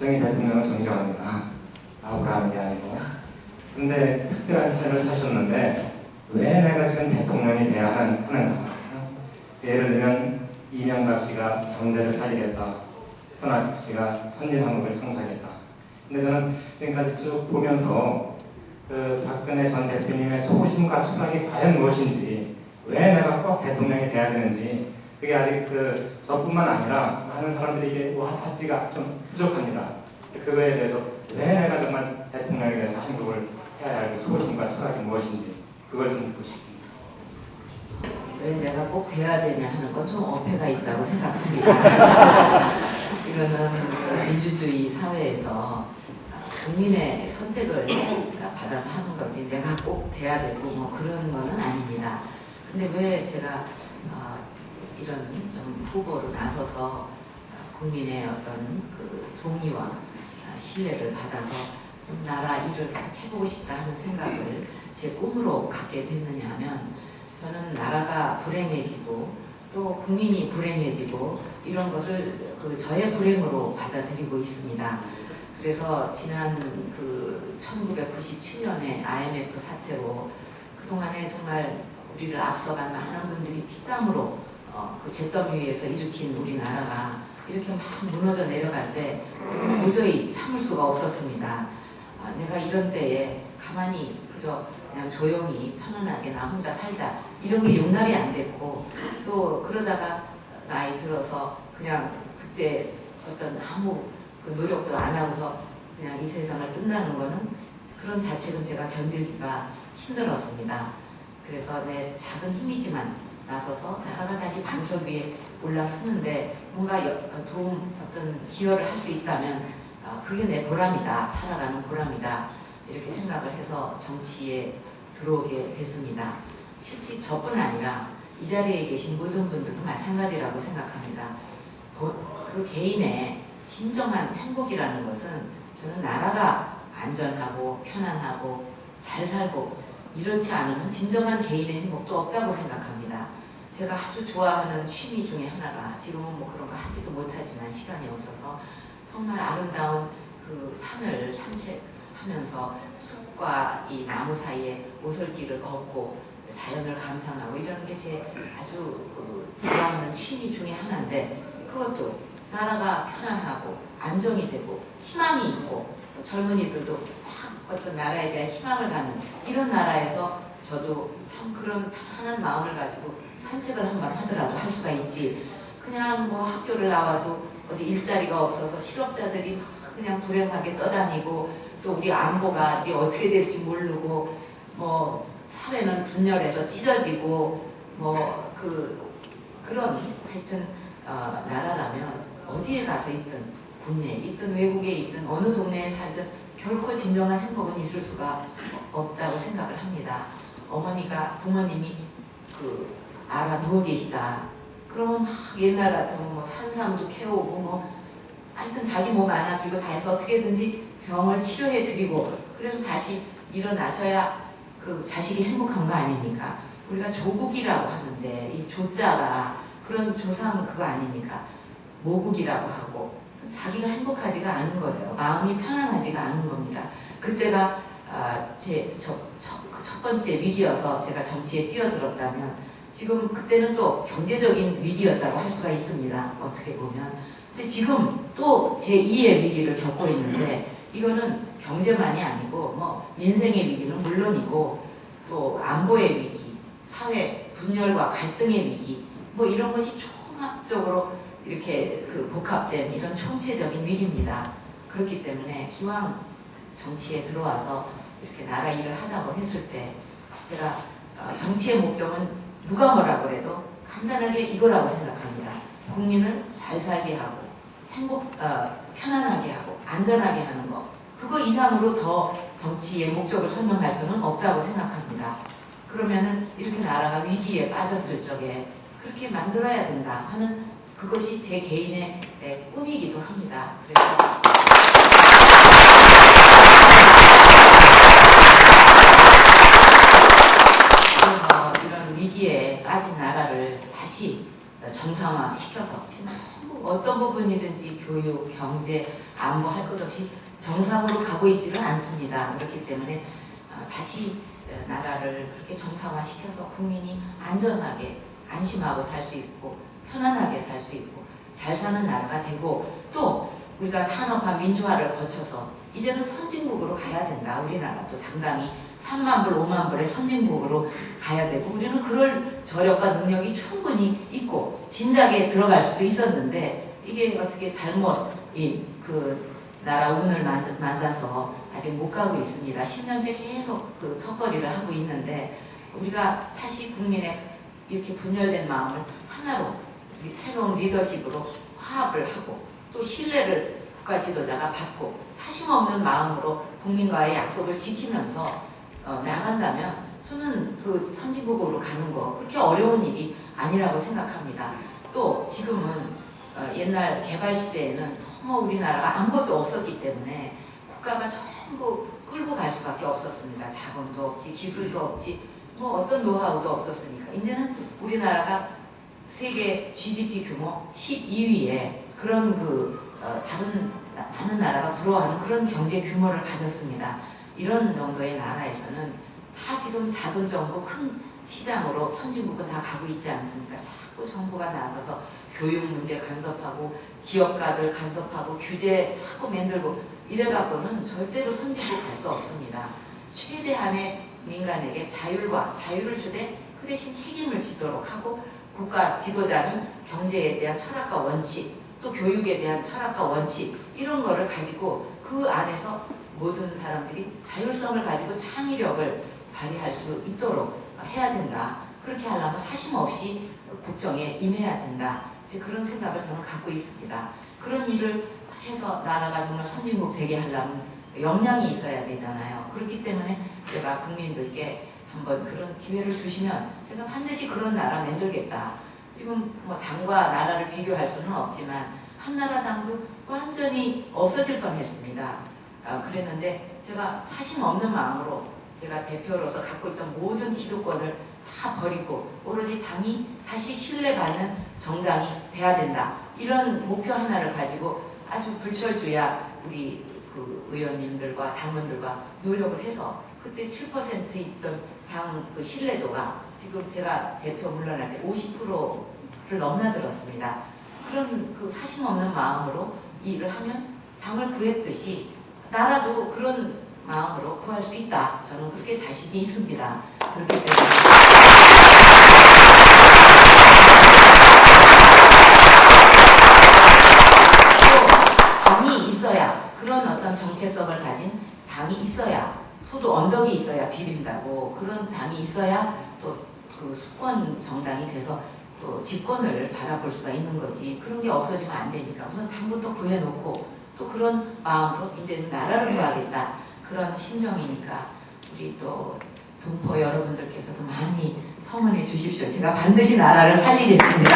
박정희 대통령을 존경합니다. 아우라는 게 아니고. 근데 특별한 삶을 사셨는데 왜 내가 지금 대통령이 돼야 하는가? 예를 들면 이명박 씨가 경제를 살리겠다. 손아섭 씨가 선진한국을 성사하겠다. 근데 저는 지금까지 쭉 보면서 그 박근혜 전 대표님의 소신과 추락이 과연 무엇인지, 왜 내가 꼭 대통령이 돼야 되는지, 그게 아직 저뿐만 아니라 많은 사람들이 이게 와닿지가 좀 부족합니다. 그거에 대해서 왜 내가 정말 대통령에 대해서 한국을 해야 할 소신과 철학이 무엇인지 그걸 좀 듣고 싶습니다. 왜 내가 꼭 돼야 되냐 하는 건 좀 어폐가 있다고 생각합니다. 이거는 민주주의 사회에서 국민의 선택을 받아서 하는 거지 내가 꼭 돼야 되고 뭐 그런 거는 아닙니다. 근데 왜 제가 이런 좀 후보로 나서서 국민의 어떤 그 동의와 신뢰를 받아서 좀 나라 일을 해보고 싶다 하는 생각을 제 꿈으로 갖게 됐느냐 하면, 저는 나라가 불행해지고 또 국민이 불행해지고 이런 것을 저의 불행으로 받아들이고 있습니다. 그래서 지난 1997년에 IMF 사태로 그동안에 정말 우리를 앞서간 많은 분들이 피땀으로 그 잿더미 위에서 일으킨 우리나라가 이렇게 막 무너져 내려갈 때 도저히 참을 수가 없었습니다. 내가 이런 때에 가만히 그저 그냥 조용히 편안하게 나 혼자 살자 이런 게 용납이 안 됐고, 또 그러다가 나이 들어서 그냥 그때 어떤 아무 노력도 안 하고서 그냥 이 세상을 끝나는 거는, 그런 자책은 제가 견디기가 힘들었습니다. 그래서 내 작은 힘이지만 나서서 나라가 다시 방석 위에 올라서는데 뭔가 어떤 기여를 할 수 있다면 그게 내 보람이다, 살아가는 보람이다, 이렇게 생각을 해서 정치에 들어오게 됐습니다. 실제 저뿐 아니라 이 자리에 계신 모든 분들도 마찬가지라고 생각합니다. 그 개인의 진정한 행복이라는 것은 저는 나라가 안전하고 편안하고 잘 살고 이렇지 않으면 진정한 개인의 행복도 없다고 생각합니다. 제가 아주 좋아하는 취미 중에 하나가, 지금은 뭐 그런 거 하지도 못하지만 시간이 없어서 정말 아름다운 그 산을 산책하면서 숲과 이 나무 사이에 오솔길을 걷고 자연을 감상하고 이런 게 제 아주 좋아하는 취미 중에 하나인데, 그것도 나라가 편안하고 안정이 되고 희망이 있고 젊은이들도 막 어떤 나라에 대한 희망을 갖는 이런 나라에서 저도 참 그런 편안한 마음을 가지고 산책을 한번 하더라도 할 수가 있지, 그냥 뭐 학교를 나와도 어디 일자리가 없어서 실업자들이 막 그냥 불행하게 떠다니고, 또 우리 안보가 이게 어떻게 될지 모르고, 뭐 사회는 분열해서 찢어지고 뭐 그런 하여튼 나라라면 어디에 가서 있든 국내에 있든 외국에 있든 어느 동네에 살든 결코 진정한 행복은 있을 수가 없다고 생각을 합니다. 어머니가 부모님이 알아 누워 계시다 그러면 막 옛날 같으면 뭐 산삼도 캐오고 뭐 하여튼 자기 몸 안아주고 다 해서 어떻게든지 병을 치료해 드리고, 그래서 다시 일어나셔야 그 자식이 행복한 거 아닙니까? 우리가 조국이라고 하는데 이 조자가 그런 조상 그거 아닙니까? 모국이라고 하고 자기가 행복하지가 않은 거예요. 마음이 편안하지가 않은 겁니다. 그때가 제 첫 번째 위기여서 제가 정치에 뛰어들었다면, 지금 그때는 또 경제적인 위기였다고 할 수가 있습니다. 어떻게 보면. 근데 지금 또 제2의 위기를 겪고 있는데, 이거는 경제만이 아니고 뭐 민생의 위기는 물론이고 또 안보의 위기, 사회 분열과 갈등의 위기, 뭐 이런 것이 종합적으로 이렇게 복합된 이런 총체적인 위기입니다. 그렇기 때문에 기왕 정치에 들어와서 이렇게 나라 일을 하자고 했을 때, 제가 정치의 목적은 누가 뭐라 그래도 간단하게 이거라고 생각합니다. 국민을 잘 살게 하고 편안하게 하고 안전하게 하는 것, 그거 이상으로 더 정치의 목적을 설명할 수는 없다고 생각합니다. 그러면은 이렇게 나라가 위기에 빠졌을 적에 그렇게 만들어야 된다 하는, 그것이 제 개인의 꿈이기도 합니다. 그래서 이런 위기에 빠진 나라를 다시 정상화 시켜서 전부 어떤 부분이든지 교육, 경제, 안보 할 것 없이 정상으로 가고 있지는 않습니다. 그렇기 때문에 다시 나라를 그렇게 정상화 시켜서 국민이 안전하게 안심하고 살 수 있고 편안하게 살 수 있고 잘 사는 나라가 되고 또 우리가 산업화 민주화를 거쳐서 이제는 선진국으로 가야 된다. 우리나라도 당당히 3만 불, 5만 불의 선진국으로 가야 되고 우리는 그럴 저력과 능력이 충분히 있고 진작에 들어갈 수도 있었는데 이게 어떻게 잘못 그 나라 운을 맞아서 아직 못 가고 있습니다. 10년째 계속 그 턱걸이를 하고 있는데 우리가 다시 국민의 이렇게 분열된 마음을 하나로 새로운 리더십으로 화합을 하고 또 신뢰를 국가 지도자가 받고 사심 없는 마음으로 국민과의 약속을 지키면서 나간다면 저는 그 선진국으로 가는 거 그렇게 어려운 일이 아니라고 생각합니다. 또 지금은 옛날 개발 시대에는 너무 우리나라가 아무것도 없었기 때문에 국가가 전부 끌고 갈 수밖에 없었습니다. 자본도 없지, 기술도 없지, 뭐 어떤 노하우도 없었으니까 이제는 우리나라가 세계 GDP 규모 12위에 그런 다른 많은 나라가 부러워하는 그런 경제 규모를 가졌습니다. 이런 정도의 나라에서는 다 지금 작은 정부 큰 시장으로 선진국은 다 가고 있지 않습니까? 자꾸 정부가 나서서 교육 문제 간섭하고 기업가들 간섭하고 규제 자꾸 만들고 이래갖고는 절대로 선진국 갈 수 없습니다. 최대한의 민간에게 자유를 주되 그 대신 책임을 지도록 하고 국가 지도자는 경제에 대한 철학과 원칙 또 교육에 대한 철학과 원칙 이런 거를 가지고 그 안에서 모든 사람들이 자율성을 가지고 창의력을 발휘할 수 있도록 해야 된다. 그렇게 하려면 사심 없이 국정에 임해야 된다. 이제 그런 생각을 저는 갖고 있습니다. 그런 일을 해서 나라가 정말 선진국 되게 하려면 역량이 있어야 되잖아요. 그렇기 때문에 제가 국민들께 한번 그런 기회를 주시면 제가 반드시 그런 나라 만들겠다. 지금 뭐 당과 나라를 비교할 수는 없지만 한나라당도 완전히 없어질 뻔했습니다. 그랬는데 제가 사심 없는 마음으로 제가 대표로서 갖고 있던 모든 기득권을 다 버리고 오로지 당이 다시 신뢰받는 정당이 돼야 된다. 이런 목표 하나를 가지고 아주 불철주야 우리 그 의원님들과 당원들과 노력을 해서 그때 7% 있던 당 그 신뢰도가 지금 제가 대표 물러날 때 50%를 넘나들었습니다. 그런 그 사심 없는 마음으로 일을 하면 당을 구했듯이 나라도 그런 마음으로 구할 수 있다. 저는 그렇게 자신이 있습니다. 그렇기 때문에 또 당이 있어야 그런 어떤 정체성을 가진 당이 있어야 소도 언덕이 있어야 비빈다고 그런 당이 있어야 또 그 수권 정당이 돼서 또 집권을 바라볼 수가 있는 거지. 그런 게 없어지면 안 되니까 우선 당부터 구해놓고 또 그런 마음으로 이제는 나라를 구하겠다. 그런 심정이니까 우리 또 동포 여러분들께서도 많이 성원해 주십시오. 제가 반드시 나라를 살리겠습니다.